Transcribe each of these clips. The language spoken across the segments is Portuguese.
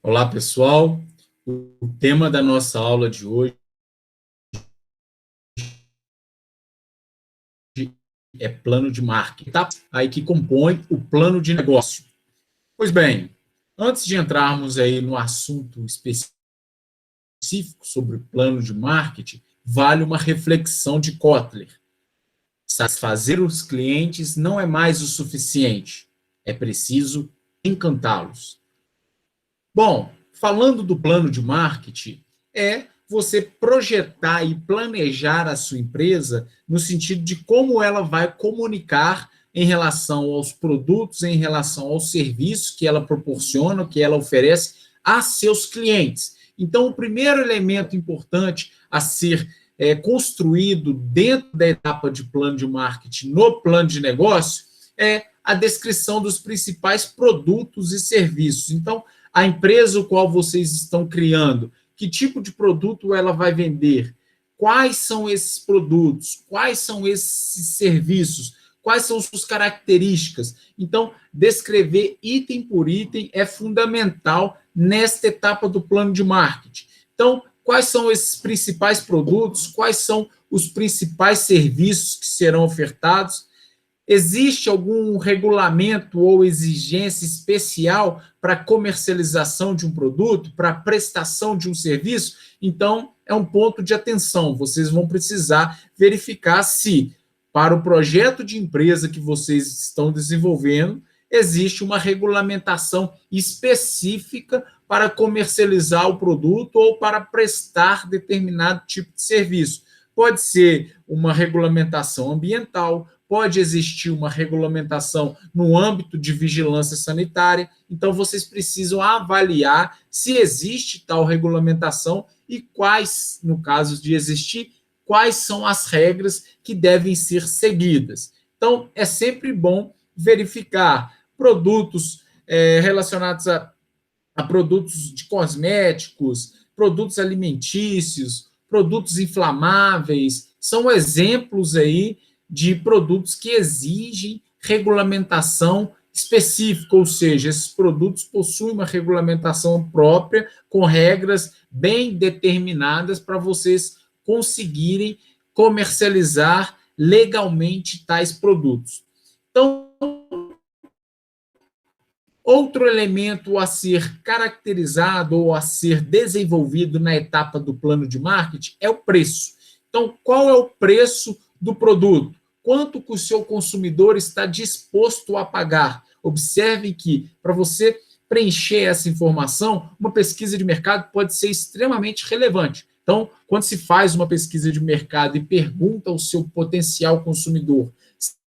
Olá, pessoal. O tema da nossa aula de hoje é plano de marketing, tá? Aí que compõe o plano de negócio. Pois bem, antes de entrarmos aí no assunto específico sobre o plano de marketing, vale uma reflexão de Kotler. Satisfazer os clientes não é mais o suficiente, é preciso encantá-los. Bom, falando do plano de marketing, é você projetar e planejar a sua empresa no sentido de como ela vai comunicar em relação aos produtos, em relação aos serviços que ela proporciona, que ela oferece a seus clientes. Então, o primeiro elemento importante a ser construído dentro da etapa de plano de marketing, no plano de negócio, é a descrição dos principais produtos e serviços. Então, a empresa o qual vocês estão criando, que tipo de produto ela vai vender, quais são esses produtos, quais são esses serviços, quais são suas características. Então, descrever item por item é fundamental nesta etapa do plano de marketing. Então, quais são esses principais produtos, quais são os principais serviços que serão ofertados? Existe algum regulamento ou exigência especial para comercialização de um produto, para prestação de um serviço? Então, é um ponto de atenção. Vocês vão precisar verificar se, para o projeto de empresa que vocês estão desenvolvendo, existe uma regulamentação específica para comercializar o produto ou para prestar determinado tipo de serviço. Pode ser uma regulamentação ambiental, pode existir uma regulamentação no âmbito de vigilância sanitária, então vocês precisam avaliar se existe tal regulamentação e quais, no caso de existir, quais são as regras que devem ser seguidas. Então, é sempre bom verificar produtos relacionados a produtos de cosméticos, produtos alimentícios, produtos inflamáveis, são exemplos aí de produtos que exigem regulamentação específica, ou seja, esses produtos possuem uma regulamentação própria, com regras bem determinadas para vocês conseguirem comercializar legalmente tais produtos. Então, outro elemento a ser caracterizado ou a ser desenvolvido na etapa do plano de marketing é o preço. Então, qual é o preço do produto? Quanto que o seu consumidor está disposto a pagar? Observe que, para você preencher essa informação, uma pesquisa de mercado pode ser extremamente relevante. Então, quando se faz uma pesquisa de mercado e pergunta ao seu potencial consumidor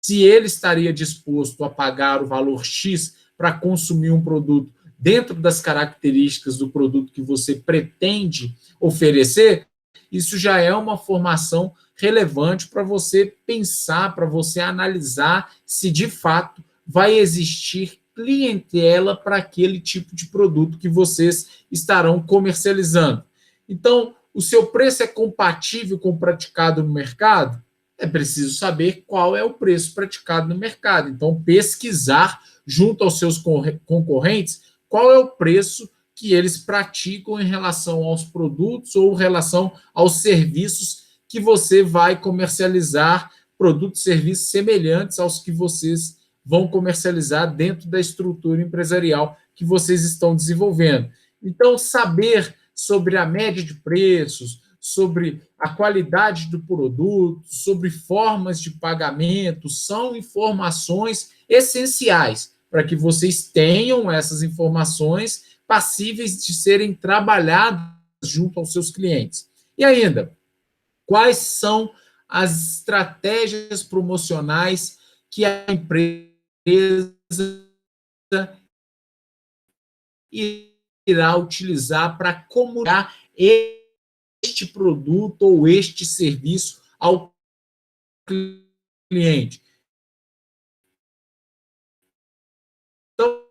se ele estaria disposto a pagar o valor X para consumir um produto dentro das características do produto que você pretende oferecer, isso já é uma formação relevante para você pensar, para você analisar se de fato vai existir clientela para aquele tipo de produto que vocês estarão comercializando. Então, o seu preço é compatível com o praticado no mercado? É preciso saber qual é o preço praticado no mercado. Então, pesquisar junto aos seus concorrentes qual é o preço que eles praticam em relação aos produtos ou em relação aos serviços que você vai comercializar, produtos e serviços semelhantes aos que vocês vão comercializar dentro da estrutura empresarial que vocês estão desenvolvendo. Então, saber sobre a média de preços, sobre a qualidade do produto, sobre formas de pagamento, são informações essenciais para que vocês tenham essas informações passíveis de serem trabalhadas junto aos seus clientes. E ainda, quais são as estratégias promocionais que a empresa irá utilizar para comunicar este produto ou este serviço ao cliente? Então,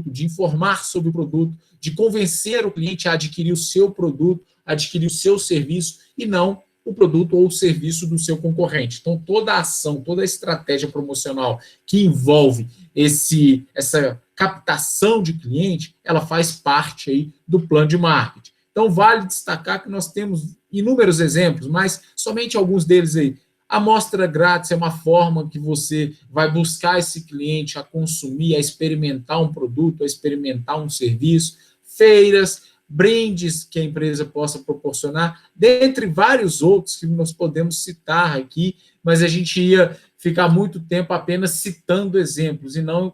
de informar sobre o produto, de convencer o cliente a adquirir o seu produto, adquirir o seu serviço e não o produto ou o serviço do seu concorrente. Então, toda a ação, toda a estratégia promocional que envolve essa captação de cliente, ela faz parte aí do plano de marketing. Então, vale destacar que nós temos inúmeros exemplos, mas somente alguns deles aí. A amostra grátis é uma forma que você vai buscar esse cliente a consumir, a experimentar um produto, a experimentar um serviço, feiras, brindes que a empresa possa proporcionar, dentre vários outros que nós podemos citar aqui, mas a gente ia ficar muito tempo apenas citando exemplos e não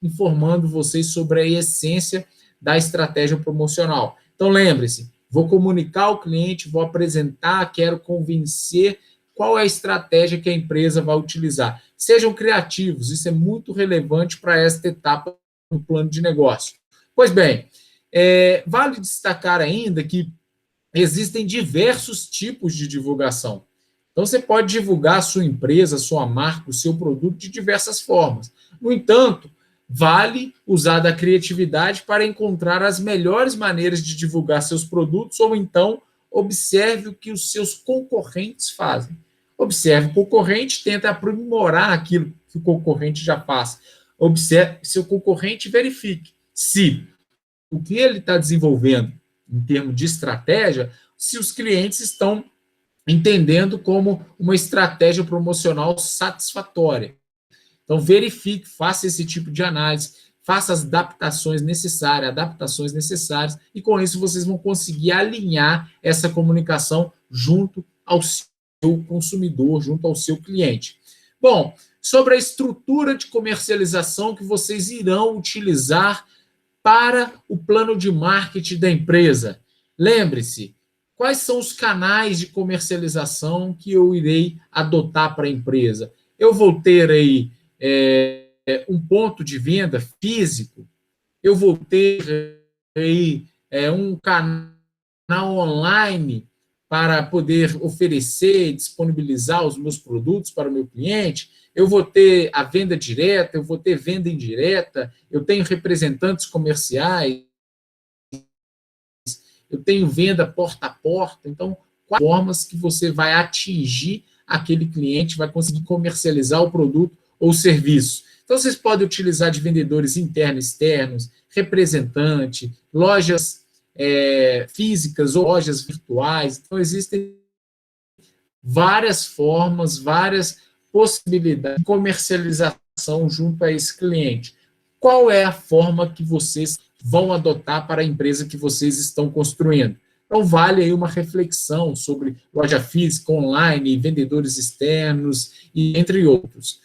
informando vocês sobre a essência da estratégia promocional. Então, lembre-se, vou comunicar ao cliente, vou apresentar, quero convencer qual é a estratégia que a empresa vai utilizar. Sejam criativos, isso é muito relevante para esta etapa do plano de negócio. Pois bem, vale destacar ainda que existem diversos tipos de divulgação. Então, você pode divulgar a sua empresa, a sua marca, o seu produto de diversas formas. No entanto, vale usar da criatividade para encontrar as melhores maneiras de divulgar seus produtos, ou então observe o que os seus concorrentes fazem. Observe o concorrente, tenta aprimorar aquilo que o concorrente já faz. Observe seu concorrente e verifique se o que ele está desenvolvendo em termos de estratégia, se os clientes estão entendendo como uma estratégia promocional satisfatória. Então, verifique, faça esse tipo de análise, faça as adaptações necessárias, e com isso vocês vão conseguir alinhar essa comunicação junto ao seu consumidor, junto ao seu cliente. Bom, sobre a estrutura de comercialização que vocês irão utilizar para o plano de marketing da empresa. Lembre-se, quais são os canais de comercialização que eu irei adotar para a empresa? Eu vou ter aí um ponto de venda físico, eu vou ter aí um canal online para poder oferecer e disponibilizar os meus produtos para o meu cliente, eu vou ter a venda direta, eu vou ter venda indireta, eu tenho representantes comerciais, eu tenho venda porta a porta. Então, quais formas que você vai atingir aquele cliente, vai conseguir comercializar o produto ou serviço. Então, vocês podem utilizar de vendedores internos, externos, representante, lojas físicas ou lojas virtuais. Então, existem várias formas, várias possibilidades de comercialização junto a esse cliente. Qual é a forma que vocês vão adotar para a empresa que vocês estão construindo? Então, vale aí uma reflexão sobre loja física, online, vendedores externos, e entre outros.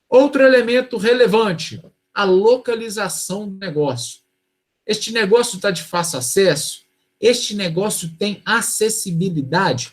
Outro elemento relevante, a localização do negócio. Este negócio está de fácil acesso? Este negócio tem acessibilidade?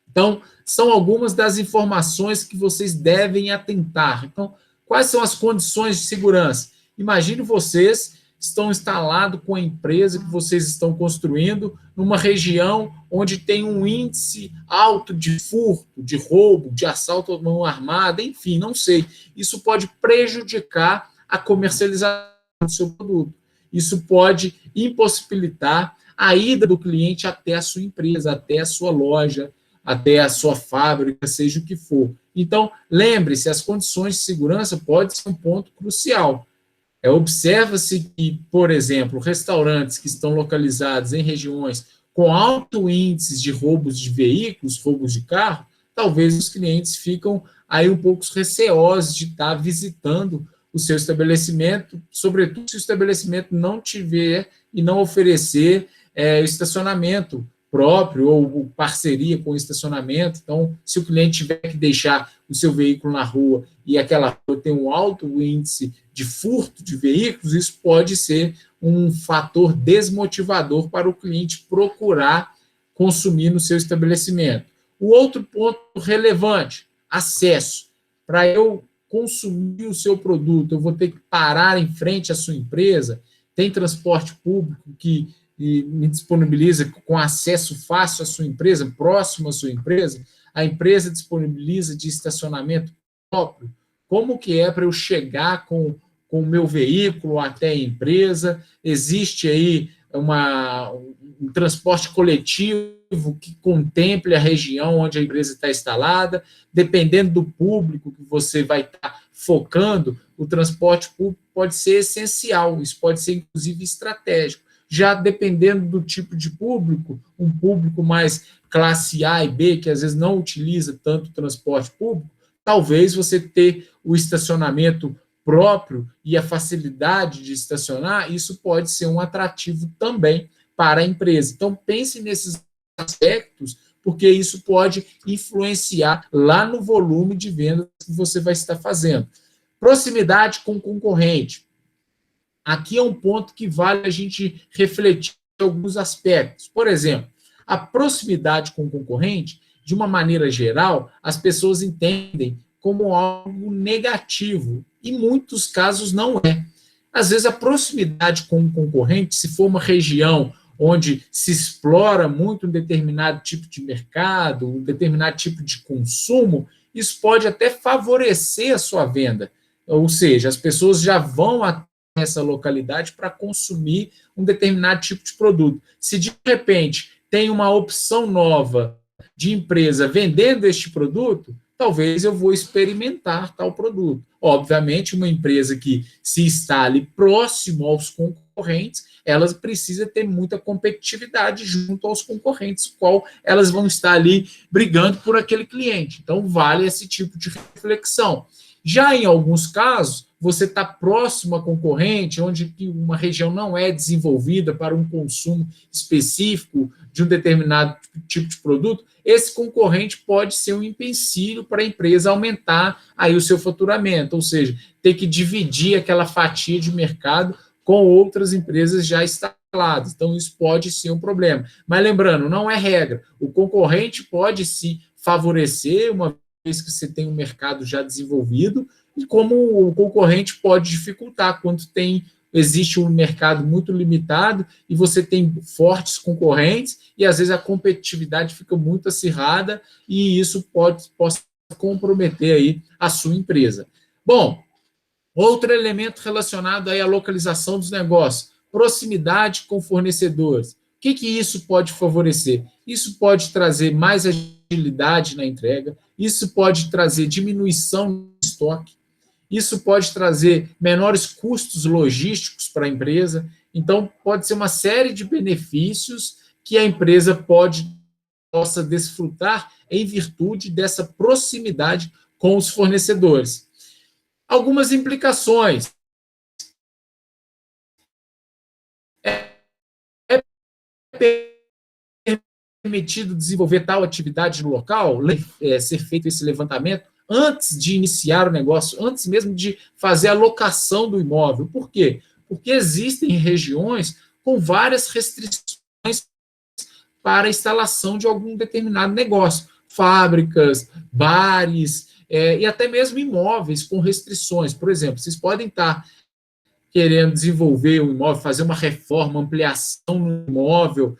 Então, são algumas das informações que vocês devem atentar. Então, quais são as condições de segurança? Imagine vocês estão instalados com a empresa que vocês estão construindo numa região onde tem um índice alto de furto, de roubo, de assalto à mão armada, enfim, não sei. Isso pode prejudicar a comercialização do seu produto. Isso pode impossibilitar a ida do cliente até a sua empresa, até a sua loja, até a sua fábrica, seja o que for. Então, lembre-se, as condições de segurança podem ser um ponto crucial. Observa-se que, por exemplo, restaurantes que estão localizados em regiões com alto índice de roubos de veículos, roubos de carro, talvez os clientes ficam aí um pouco receosos de estar visitando o seu estabelecimento, sobretudo se o estabelecimento não tiver e não oferecer estacionamento próprio ou parceria com o estacionamento. Então, se o cliente tiver que deixar o seu veículo na rua e aquela rua tem um alto índice de furto de veículos, isso pode ser um fator desmotivador para o cliente procurar consumir no seu estabelecimento. O outro ponto relevante, acesso. Para eu consumir o seu produto, eu vou ter que parar em frente à sua empresa. Tem transporte público que me disponibiliza com acesso fácil à sua empresa, próximo à sua empresa. A empresa disponibiliza de estacionamento próprio. Como que é para eu chegar com o meu veículo até a empresa? Existe aí um transporte coletivo que contemple a região onde a empresa está instalada, dependendo do público que você vai estar focando, o transporte público pode ser essencial, isso pode ser, inclusive, estratégico. Já dependendo do tipo de público, um público mais classe A e B, que às vezes não utiliza tanto transporte público, talvez você ter o estacionamento próprio e a facilidade de estacionar, isso pode ser um atrativo também para a empresa. Então, pense nesses aspectos, porque isso pode influenciar lá no volume de vendas que você vai estar fazendo. Proximidade com o concorrente. Aqui é um ponto que vale a gente refletir alguns aspectos. Por exemplo, a proximidade com o concorrente, de uma maneira geral, as pessoas entendem como algo negativo, e em muitos casos não é. Às vezes, a proximidade com o concorrente, se for uma região onde se explora muito um determinado tipo de mercado, um determinado tipo de consumo, isso pode até favorecer a sua venda. Ou seja, as pessoas já vão até essa localidade para consumir um determinado tipo de produto. Se de repente tem uma opção nova de empresa vendendo este produto, talvez eu vou experimentar tal produto. Obviamente, uma empresa que se está ali próximo aos concorrentes, elas precisam ter muita competitividade junto aos concorrentes, qual elas vão estar ali brigando por aquele cliente. Então, vale esse tipo de reflexão. Já em alguns casos, você está próximo a concorrente, onde uma região não é desenvolvida para um consumo específico de um determinado tipo de produto, esse concorrente pode ser um empecilho para a empresa aumentar aí o seu faturamento, ou seja, ter que dividir aquela fatia de mercado com outras empresas já instaladas. Então, isso pode ser um problema. Mas lembrando, não é regra. O concorrente pode se favorecer, uma vez que você tem um mercado já desenvolvido, e como o concorrente pode dificultar quando existe um mercado muito limitado e você tem fortes concorrentes e às vezes a competitividade fica muito acirrada e isso pode comprometer aí a sua empresa. Bom, outro elemento relacionado aí à localização dos negócios, proximidade com fornecedores. O que isso pode favorecer? Isso pode trazer mais agilidade na entrega, isso pode trazer diminuição no estoque, isso pode trazer menores custos logísticos para a empresa. Então, pode ser uma série de benefícios que a empresa possa desfrutar em virtude dessa proximidade com os fornecedores. Algumas implicações. É permitido desenvolver tal atividade no local, ser feito esse levantamento antes de iniciar o negócio, antes mesmo de fazer a locação do imóvel. Por quê? Porque existem regiões com várias restrições para a instalação de algum determinado negócio. Fábricas, bares, e até mesmo imóveis com restrições. Por exemplo, vocês podem estar querendo desenvolver um imóvel, fazer uma reforma, ampliação no imóvel,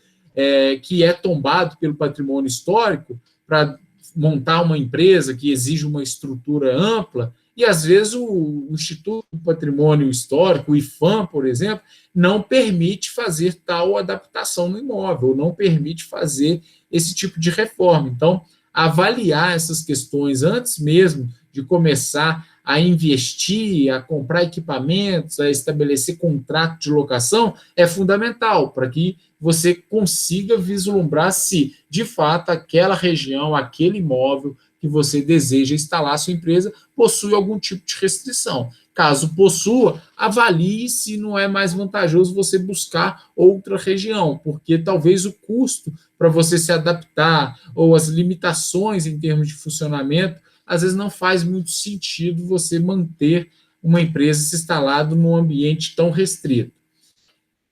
que é tombado pelo patrimônio histórico, para montar uma empresa que exige uma estrutura ampla, e às vezes o Instituto do Patrimônio Histórico, o IPHAM, por exemplo, não permite fazer tal adaptação no imóvel, não permite fazer esse tipo de reforma. Então, avaliar essas questões antes mesmo de começar a investir, a comprar equipamentos, a estabelecer contrato de locação, é fundamental para que você consiga vislumbrar se, de fato, aquela região, aquele imóvel que você deseja instalar a sua empresa possui algum tipo de restrição. Caso possua, avalie se não é mais vantajoso você buscar outra região, porque talvez o custo para você se adaptar ou as limitações em termos de funcionamento, às vezes não faz muito sentido você manter uma empresa se instalada num ambiente tão restrito.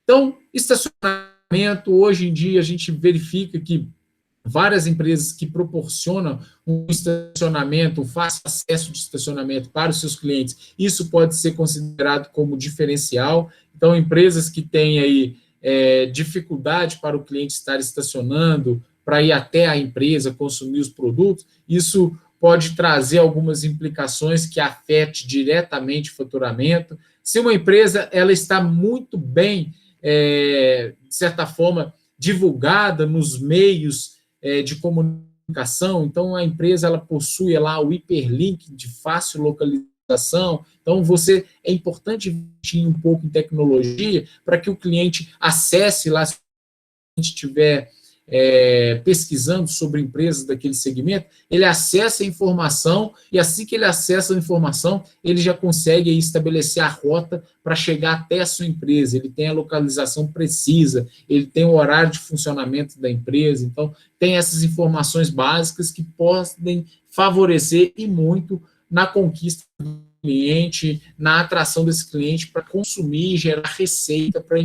Então, estacionamento, hoje em dia a gente verifica que várias empresas que proporcionam um estacionamento, um fácil acesso de estacionamento para os seus clientes, isso pode ser considerado como diferencial. Então, empresas que têm aí dificuldade para o cliente estar estacionando, para ir até a empresa consumir os produtos, isso pode trazer algumas implicações que afetem diretamente o faturamento. Se uma empresa ela está muito bem, de certa forma, divulgada nos meios de comunicação, então a empresa ela possui lá o hiperlink de fácil localização Então, é importante investir um pouco em tecnologia para que o cliente acesse lá, se a gente estiver pesquisando sobre empresas daquele segmento, ele acessa a informação e assim que ele acessa a informação, ele já consegue aí estabelecer a rota para chegar até a sua empresa, ele tem a localização precisa, ele tem o horário de funcionamento da empresa, então tem essas informações básicas que podem favorecer e muito na conquista do cliente, na atração desse cliente para consumir e gerar receita para a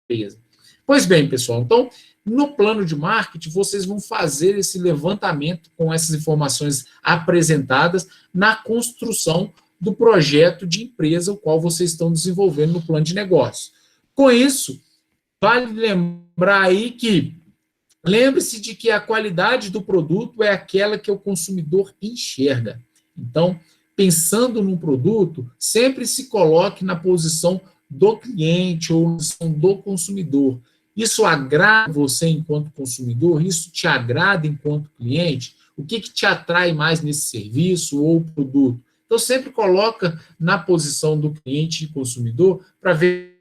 empresa. Pois bem, pessoal, então, no plano de marketing, vocês vão fazer esse levantamento com essas informações apresentadas na construção do projeto de empresa, o qual vocês estão desenvolvendo no plano de negócio. Com isso, vale lembrar aí que, lembre-se de que a qualidade do produto é aquela que o consumidor enxerga. Então, pensando num produto, sempre se coloque na posição do cliente ou na posição do consumidor. Isso agrada você enquanto consumidor? Isso te agrada enquanto cliente? O que te atrai mais nesse serviço ou produto? Então, sempre coloca na posição do cliente e consumidor para verificar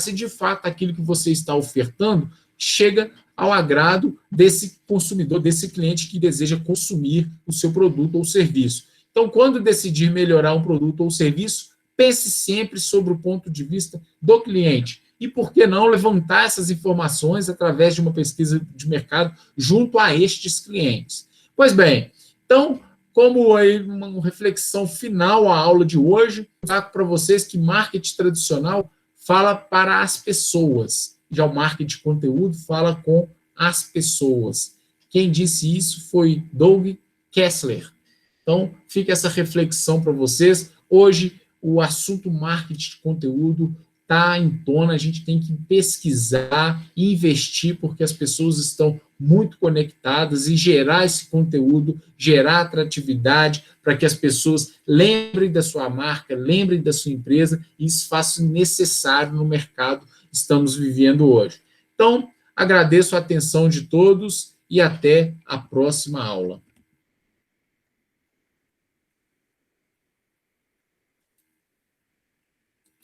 se de fato aquilo que você está ofertando chega ao agrado desse consumidor, desse cliente que deseja consumir o seu produto ou serviço. Então, quando decidir melhorar um produto ou serviço, pense sempre sobre o ponto de vista do cliente. E por que não levantar essas informações através de uma pesquisa de mercado junto a estes clientes? Pois bem, então, como aí uma reflexão final à aula de hoje, eu trago para vocês que marketing tradicional fala para as pessoas. Já o marketing de conteúdo fala com as pessoas. Quem disse isso foi Doug Kessler. Então, fica essa reflexão para vocês. Hoje, o assunto marketing de conteúdo está em tona, a gente tem que pesquisar e investir, porque as pessoas estão muito conectadas e gerar esse conteúdo, gerar atratividade para que as pessoas lembrem da sua marca, lembrem da sua empresa, e isso faça necessário no mercado que estamos vivendo hoje. Então, agradeço a atenção de todos e até a próxima aula.